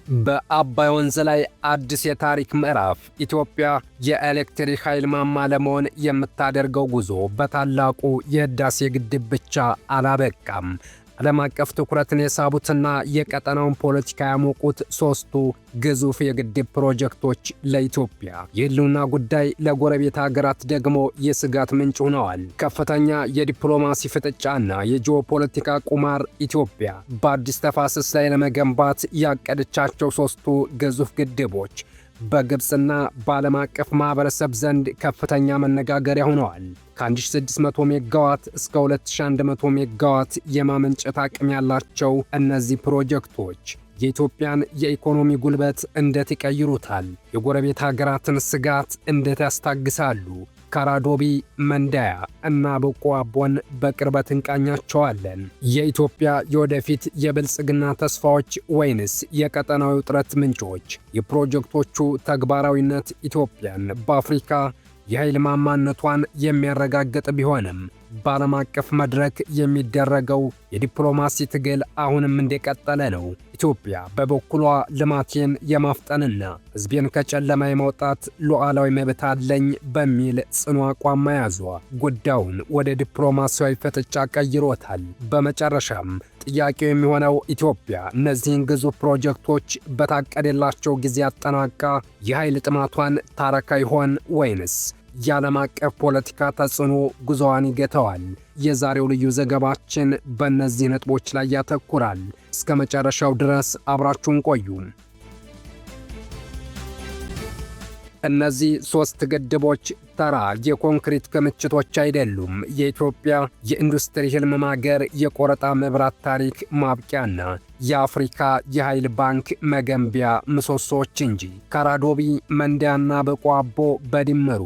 በአባይ ወንዝ ላይ አዲስ የታሪክ ምዕራፍ። ኢትዮጵያ የኤሌክትሪክ ኃይል ማማ ለመሆን የምታደርገው ጉዞ በታላቁ የህዳሴ ግድብ ብቻ አላበቃም። ዓለም አቀፍ ትኩረትን የሳቡትና የቀጠናውን ፖለቲካ ያሞቁት ሦስቱ ግዙፍ የግድብ ፕሮጀክቶች ለኢትዮጵያ የህልውና ጉዳይ፣ ለጎረቤት ሀገራት ደግሞ የስጋት ምንጭ ሆነዋል። ከፍተኛ የዲፕሎማሲ ፍጥጫና የጂኦፖለቲካ ቁማር ኢትዮጵያ በአዲስ ተፋሰስ ላይ ለመገንባት ያቀደቻቸው ሦስቱ ግዙፍ ግድቦች በግብፅና በዓለም አቀፍ ማኅበረሰብ ዘንድ ከፍተኛ መነጋገሪያ ሆነዋል። ከ1600 ሜጋዋት እስከ 2100 ሜጋዋት የማመንጨት አቅም ያላቸው እነዚህ ፕሮጀክቶች የኢትዮጵያን የኢኮኖሚ ጉልበት እንዴት ይቀይሩታል? የጎረቤት ሀገራትን ስጋት እንዴት ያስታግሳሉ? ካራዶቢ፣ መንዳያ እና በቆ አቦን በቅርበት እንቃኛቸዋለን። የኢትዮጵያ የወደፊት የብልጽግና ተስፋዎች ወይንስ የቀጠናዊ ውጥረት ምንጮች? የፕሮጀክቶቹ ተግባራዊነት ኢትዮጵያን በአፍሪካ የኃይል ማማነቷን የሚያረጋግጥ ቢሆንም በዓለም አቀፍ መድረክ የሚደረገው የዲፕሎማሲ ትግል አሁንም እንደቀጠለ ነው። ኢትዮጵያ በበኩሏ ልማቴን የማፍጠንና ሕዝቤን ከጨለማ የማውጣት ሉዓላዊ መብት አለኝ በሚል ጽኑ አቋም መያዟ ጉዳዩን ወደ ዲፕሎማሲያዊ ፍጥጫ ቀይሮታል። በመጨረሻም ጥያቄው የሚሆነው ኢትዮጵያ እነዚህን ግዙፍ ፕሮጀክቶች በታቀደላቸው ጊዜ አጠናቃ የኃይል ጥማቷን ታረካ ይሆን ወይንስ የዓለም አቀፍ ፖለቲካ ተጽዕኖ ጉዞዋን ይገተዋል? የዛሬው ልዩ ዘገባችን በእነዚህ ነጥቦች ላይ ያተኩራል። እስከ መጨረሻው ድረስ አብራችሁን ቆዩ። እነዚህ ሦስት ግድቦች ተራ የኮንክሪት ክምችቶች አይደሉም። የኢትዮጵያ የኢንዱስትሪ ህልም ማገር፣ የቆረጣ መብራት ታሪክ ማብቂያና የአፍሪካ የኃይል ባንክ መገንቢያ ምሰሶዎች እንጂ። ካራዶቢ፣ መንዳያና በቆ አቦ በድምሩ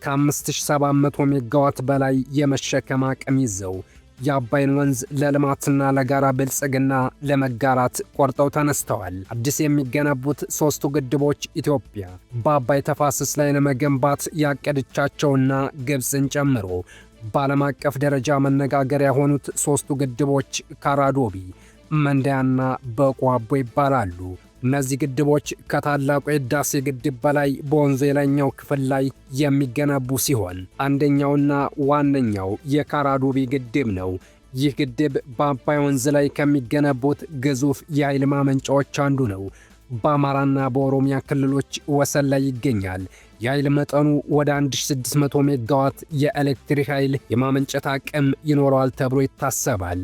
ከ5700 ሜጋዋት በላይ የመሸከም አቅም ይዘው የአባይን ወንዝ ለልማትና ለጋራ ብልጽግና ለመጋራት ቆርጠው ተነስተዋል። አዲስ የሚገነቡት ሦስቱ ግድቦች ኢትዮጵያ በአባይ ተፋሰስ ላይ ለመገንባት ያቀደቻቸውና ግብፅን ጨምሮ በዓለም አቀፍ ደረጃ መነጋገሪያ የሆኑት ሦስቱ ግድቦች ካራዶቢ፣ መንዳያና በቆ አቦ ይባላሉ። እነዚህ ግድቦች ከታላቁ የህዳሴ ግድብ በላይ በወንዙ የላይኛው ክፍል ላይ የሚገነቡ ሲሆን አንደኛውና ዋነኛው የካራዶቢ ግድብ ነው። ይህ ግድብ በአባይ ወንዝ ላይ ከሚገነቡት ግዙፍ የኃይል ማመንጫዎች አንዱ ነው። በአማራና በኦሮሚያ ክልሎች ወሰን ላይ ይገኛል። የኃይል መጠኑ ወደ 1600 ሜጋዋት የኤሌክትሪክ ኃይል የማመንጨት አቅም ይኖረዋል ተብሎ ይታሰባል።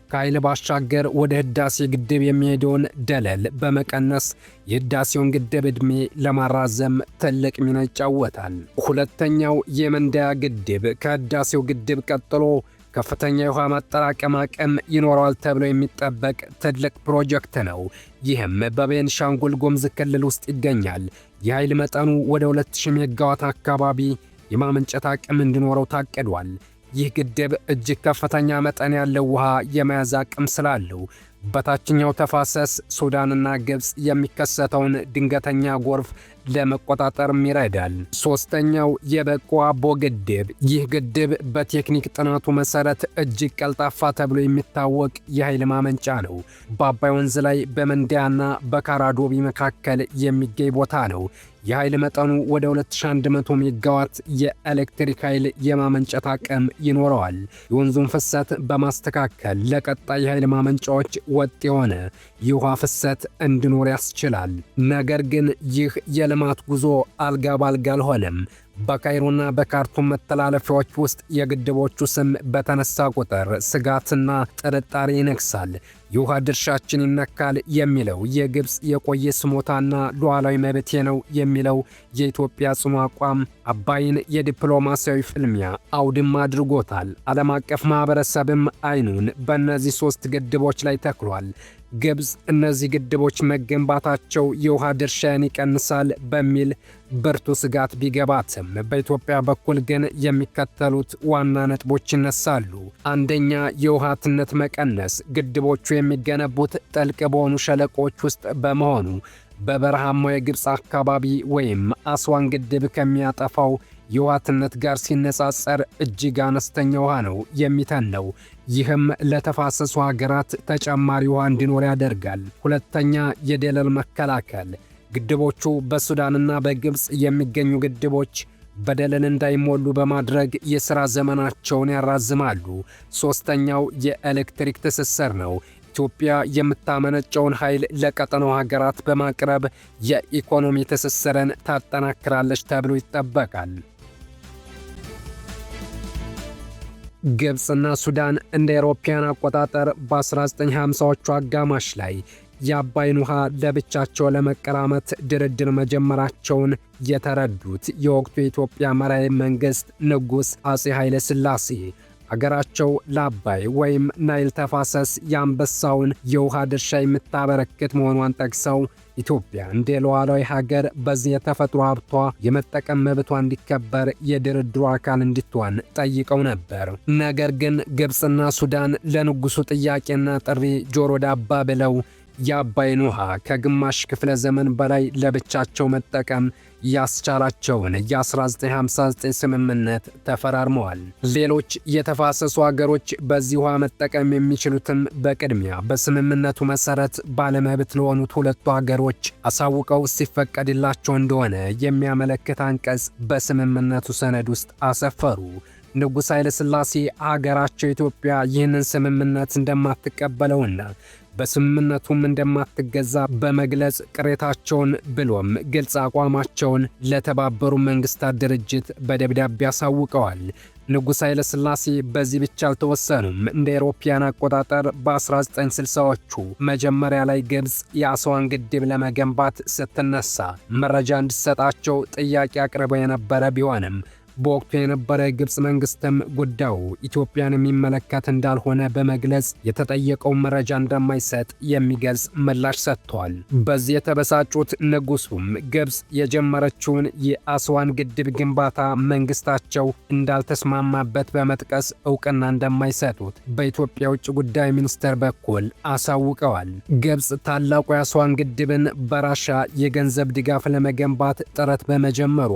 ከኃይል ባሻገር ወደ ህዳሴ ግድብ የሚሄደውን ደለል በመቀነስ የህዳሴውን ግድብ ዕድሜ ለማራዘም ትልቅ ሚና ይጫወታል። ሁለተኛው የመንዳያ ግድብ ከህዳሴው ግድብ ቀጥሎ ከፍተኛ የውሃ ማጠራቀም አቅም ይኖረዋል ተብሎ የሚጠበቅ ትልቅ ፕሮጀክት ነው። ይህም በቤንሻንጉል ጉሙዝ ክልል ውስጥ ይገኛል። የኃይል መጠኑ ወደ 2000 ሜጋዋት አካባቢ የማመንጨት አቅም እንዲኖረው ታቅዷል። ይህ ግድብ እጅግ ከፍተኛ መጠን ያለው ውሃ የመያዝ አቅም ስላለው በታችኛው ተፋሰስ ሱዳንና ግብፅ የሚከሰተውን ድንገተኛ ጎርፍ ለመቆጣጠርም ይረዳል። ሦስተኛው የበቆ አቦ ግድብ። ይህ ግድብ በቴክኒክ ጥናቱ መሠረት እጅግ ቀልጣፋ ተብሎ የሚታወቅ የኃይል ማመንጫ ነው። በአባይ ወንዝ ላይ በመንዳያና በካራዶቢ መካከል የሚገኝ ቦታ ነው። የኃይል መጠኑ ወደ 2100 ሜጋዋት የኤሌክትሪክ ኃይል የማመንጨት አቅም ይኖረዋል። የወንዙን ፍሰት በማስተካከል ለቀጣይ የኃይል ማመንጫዎች ወጥ የሆነ የውሃ ፍሰት እንዲኖር ያስችላል። ነገር ግን ይህ የልማት ጉዞ አልጋ ባልጋ አልሆነም። በካይሮና በካርቱም መተላለፊያዎች ውስጥ የግድቦቹ ስም በተነሳ ቁጥር ስጋትና ጥርጣሬ ይነግሳል። የውሃ ድርሻችን ይነካል የሚለው የግብፅ የቆየ ስሞታና ሉዓላዊ መብቴ ነው የሚለው የኢትዮጵያ ጽኑ አቋም አባይን የዲፕሎማሲያዊ ፍልሚያ አውድማ አድርጎታል። ዓለም አቀፍ ማኅበረሰብም አይኑን በእነዚህ ሦስት ግድቦች ላይ ተክሏል። ግብፅ እነዚህ ግድቦች መገንባታቸው የውሃ ድርሻን ይቀንሳል በሚል ብርቱ ስጋት ቢገባትም በኢትዮጵያ በኩል ግን የሚከተሉት ዋና ነጥቦች ይነሳሉ። አንደኛ፣ የውሃ ትነት መቀነስ። ግድቦቹ የሚገነቡት ጥልቅ በሆኑ ሸለቆዎች ውስጥ በመሆኑ በበረሃማው የግብፅ አካባቢ ወይም አስዋን ግድብ ከሚያጠፋው የውሃትነት ጋር ሲነጻጸር እጅግ አነስተኛ ውሃ ነው የሚተነው። ይህም ለተፋሰሱ ሀገራት ተጨማሪ ውሃ እንዲኖር ያደርጋል። ሁለተኛ፣ የደለል መከላከል። ግድቦቹ በሱዳንና በግብፅ የሚገኙ ግድቦች በደለል እንዳይሞሉ በማድረግ የሥራ ዘመናቸውን ያራዝማሉ። ሦስተኛው የኤሌክትሪክ ትስስር ነው። ኢትዮጵያ የምታመነጨውን ኃይል ለቀጠናው ሀገራት በማቅረብ የኢኮኖሚ ትስስርን ታጠናክራለች ተብሎ ይጠበቃል። ግብፅና ሱዳን እንደ አውሮፓውያን አቆጣጠር በ1950ዎቹ አጋማሽ ላይ የአባይን ውሃ ለብቻቸው ለመቀራመት ድርድር መጀመራቸውን የተረዱት የወቅቱ የኢትዮጵያ መራሄ መንግሥት ንጉሥ አጼ ኃይለ ሥላሴ አገራቸው ለአባይ ወይም ናይል ተፋሰስ የአንበሳውን የውሃ ድርሻ የምታበረክት መሆኗን ጠቅሰው ኢትዮጵያ እንደ ሉዓላዊ ሀገር በዚህ የተፈጥሮ ሀብቷ የመጠቀም መብቷ እንዲከበር የድርድሩ አካል እንድትሆን ጠይቀው ነበር። ነገር ግን ግብፅና ሱዳን ለንጉሡ ጥያቄና ጥሪ ጆሮ ዳባ ብለው የአባይን ውሃ ከግማሽ ክፍለ ዘመን በላይ ለብቻቸው መጠቀም ያስቻላቸውን የ1959 ስምምነት ተፈራርመዋል። ሌሎች የተፋሰሱ አገሮች በዚህ ውሃ መጠቀም የሚችሉትም በቅድሚያ በስምምነቱ መሰረት ባለመብት ለሆኑት ሁለቱ አገሮች አሳውቀው ሲፈቀድላቸው እንደሆነ የሚያመለክት አንቀጽ በስምምነቱ ሰነድ ውስጥ አሰፈሩ። ንጉሥ ኃይለ ሥላሴ አገራቸው ኢትዮጵያ ይህንን ስምምነት እንደማትቀበለውና በስምምነቱም እንደማትገዛ በመግለጽ ቅሬታቸውን ብሎም ግልጽ አቋማቸውን ለተባበሩ መንግስታት ድርጅት በደብዳቤ አሳውቀዋል። ንጉሥ ኃይለ ሥላሴ በዚህ ብቻ አልተወሰኑም። እንደ አውሮፓውያን አቆጣጠር በ1960ዎቹ መጀመሪያ ላይ ግብፅ የአስዋን ግድብ ለመገንባት ስትነሳ መረጃ እንዲሰጣቸው ጥያቄ አቅርበው የነበረ ቢሆንም በወቅቱ የነበረ የግብፅ መንግስትም ጉዳዩ ኢትዮጵያን የሚመለከት እንዳልሆነ በመግለጽ የተጠየቀውን መረጃ እንደማይሰጥ የሚገልጽ ምላሽ ሰጥቷል። በዚህ የተበሳጩት ንጉሱም ግብፅ የጀመረችውን የአስዋን ግድብ ግንባታ መንግስታቸው እንዳልተስማማበት በመጥቀስ እውቅና እንደማይሰጡት በኢትዮጵያ ውጭ ጉዳይ ሚኒስቴር በኩል አሳውቀዋል። ግብፅ ታላቁ የአስዋን ግድብን በራሻ የገንዘብ ድጋፍ ለመገንባት ጥረት በመጀመሯ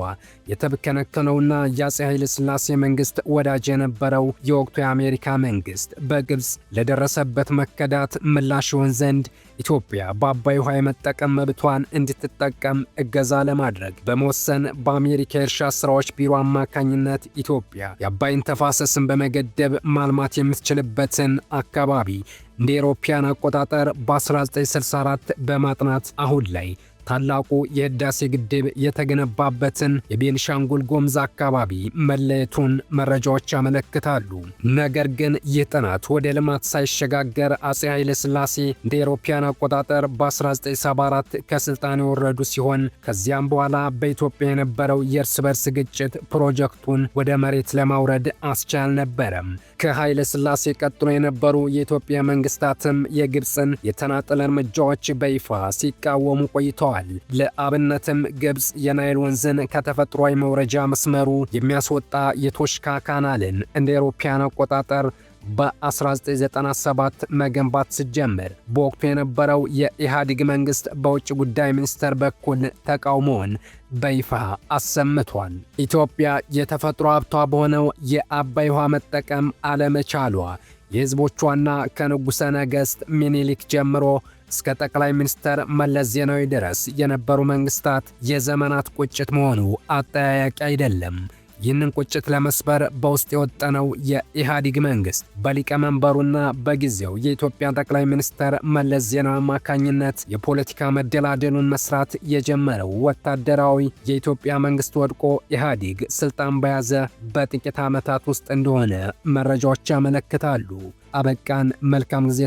የተብከነከነውና የአፄ ኃይለ ሥላሴ መንግስት ወዳጅ የነበረው የወቅቱ የአሜሪካ መንግስት በግብፅ ለደረሰበት መከዳት ምላሽ ይሆን ዘንድ ኢትዮጵያ በአባይ ውሃ የመጠቀም መብቷን እንድትጠቀም እገዛ ለማድረግ በመወሰን በአሜሪካ የእርሻ ሥራዎች ቢሮ አማካኝነት ኢትዮጵያ የአባይን ተፋሰስን በመገደብ ማልማት የምትችልበትን አካባቢ እንደ አውሮፓውያን አቆጣጠር በ1964 በማጥናት አሁን ላይ ታላቁ የህዳሴ ግድብ የተገነባበትን የቤንሻንጉል ጉሙዝ አካባቢ መለየቱን መረጃዎች ያመለክታሉ። ነገር ግን ይህ ጥናት ወደ ልማት ሳይሸጋገር አፄ ኃይለ ሥላሴ እንደ አውሮፓውያን አቆጣጠር በ1974 ከስልጣን የወረዱ ሲሆን ከዚያም በኋላ በኢትዮጵያ የነበረው የእርስ በርስ ግጭት ፕሮጀክቱን ወደ መሬት ለማውረድ አስቻል ነበረም። ከኃይለ ሥላሴ ቀጥሎ የነበሩ የኢትዮጵያ መንግስታትም የግብፅን የተናጠል እርምጃዎች በይፋ ሲቃወሙ ቆይተዋል። ለአብነትም ግብፅ የናይል ወንዝን ከተፈጥሯዊ መውረጃ መስመሩ የሚያስወጣ የቶሽካ ካናልን እንደ አውሮፓውያን አቆጣጠር በ1997 መገንባት ስትጀምር በወቅቱ የነበረው የኢህአዴግ መንግስት በውጭ ጉዳይ ሚኒስቴር በኩል ተቃውሞውን በይፋ አሰምቷል። ኢትዮጵያ የተፈጥሮ ሀብቷ በሆነው የአባይ ውሃ መጠቀም አለመቻሏ የህዝቦቿና ከንጉሠ ነገሥት ሚኒሊክ ጀምሮ እስከ ጠቅላይ ሚኒስትር መለስ ዜናዊ ድረስ የነበሩ መንግስታት የዘመናት ቁጭት መሆኑ አጠያያቂ አይደለም። ይህንን ቁጭት ለመስበር በውስጥ የወጠነው የኢህአዴግ መንግስት በሊቀመንበሩና በጊዜው የኢትዮጵያ ጠቅላይ ሚኒስትር መለስ ዜናዊ አማካኝነት የፖለቲካ መደላደሉን መስራት የጀመረው ወታደራዊ የኢትዮጵያ መንግስት ወድቆ ኢህአዴግ ስልጣን በያዘ በጥቂት ዓመታት ውስጥ እንደሆነ መረጃዎች ያመለክታሉ። አበቃን። መልካም ጊዜ።